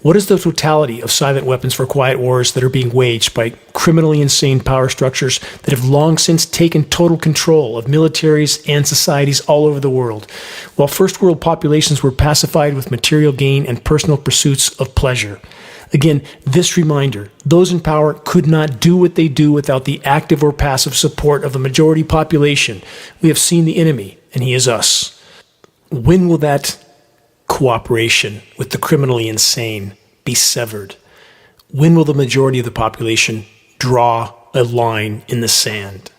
What is the totality of silent weapons for quiet wars that are being waged by criminally insane power structures that have long since taken total control of militaries and societies all over the world, while first world populations were pacified with material gain and personal pursuits of pleasure? Again, this reminder, those in power could not do what they do without the active or passive support of the majority population. We have seen the enemy, and he is us. When will that cooperation with the criminally insane be severed? When will the majority of the population draw a line in the sand?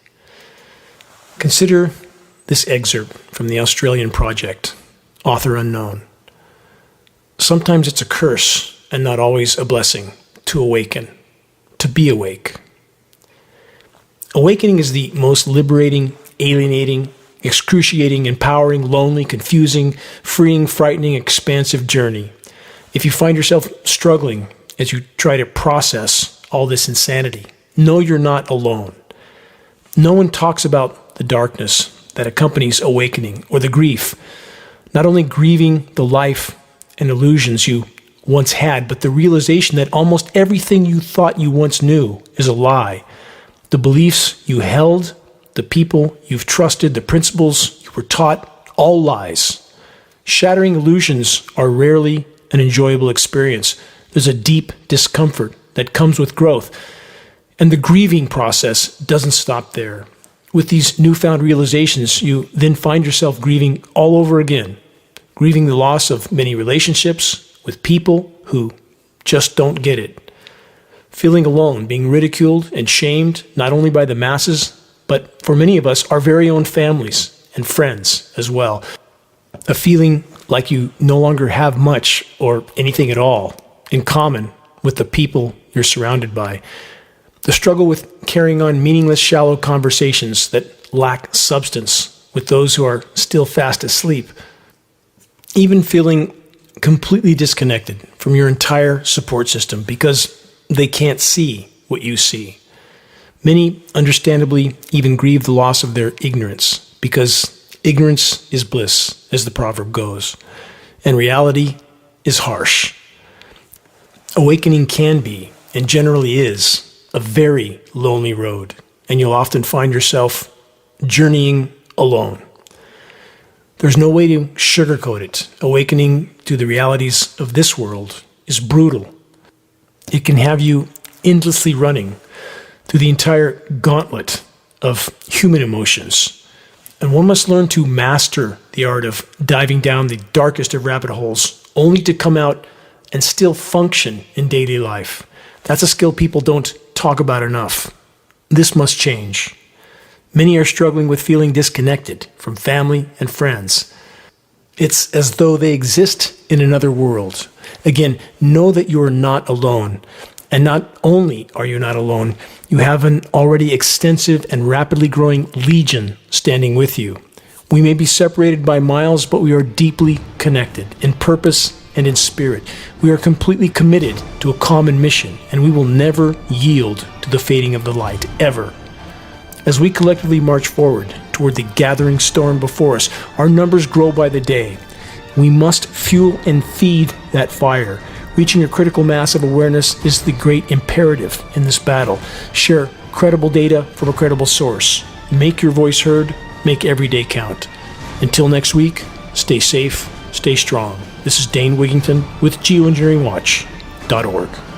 Consider this excerpt from the Australian Project, author unknown. Sometimes it's a curse and not always a blessing to awaken, to be awake. Awakening is the most liberating, alienating, excruciating, empowering, lonely, confusing, freeing, frightening, expansive journey. If you find yourself struggling as you try to process all this insanity, know you're not alone. No one talks about the darkness that accompanies awakening or the grief, not only grieving the life and illusions you once had, but the realization that almost everything you thought you once knew is a lie. The beliefs you held, the people you've trusted, the principles you were taught, all lies. Shattering illusions are rarely an enjoyable experience. There's a deep discomfort that comes with growth. And the grieving process doesn't stop there. With these newfound realizations, you then find yourself grieving all over again, grieving the loss of many relationships with people who just don't get it, feeling alone, being ridiculed and shamed, not only by the masses, but for many of us, our very own families and friends as well. A feeling like you no longer have much or anything at all in common with the people you're surrounded by. The struggle with carrying on meaningless, shallow conversations that lack substance with those who are still fast asleep. Even feeling completely disconnected from your entire support system because they can't see what you see. Many, understandably, even grieve the loss of their ignorance, because ignorance is bliss, as the proverb goes, and reality is harsh. Awakening can be, and generally is, a very lonely road, and you'll often find yourself journeying alone. There's no way to sugarcoat it. Awakening to the realities of this world is brutal. It can have you endlessly running through the entire gauntlet of human emotions. And one must learn to master the art of diving down the darkest of rabbit holes, only to come out and still function in daily life. That's a skill people don't talk about enough. This must change. Many are struggling with feeling disconnected from family and friends. It's as though they exist in another world. Again, know that you are not alone. And not only are you not alone, you have an already extensive and rapidly growing legion standing with you. We may be separated by miles, but we are deeply connected in purpose and in spirit. We are completely committed to a common mission, and we will never yield to the fading of the light, ever. As we collectively march forward toward the gathering storm before us, our numbers grow by the day. We must fuel and feed that fire. Reaching a critical mass of awareness is the great imperative in this battle. Share credible data from a credible source. Make your voice heard. Make every day count. Until next week, stay safe, stay strong. This is Dane Wigington with geoengineeringwatch.org.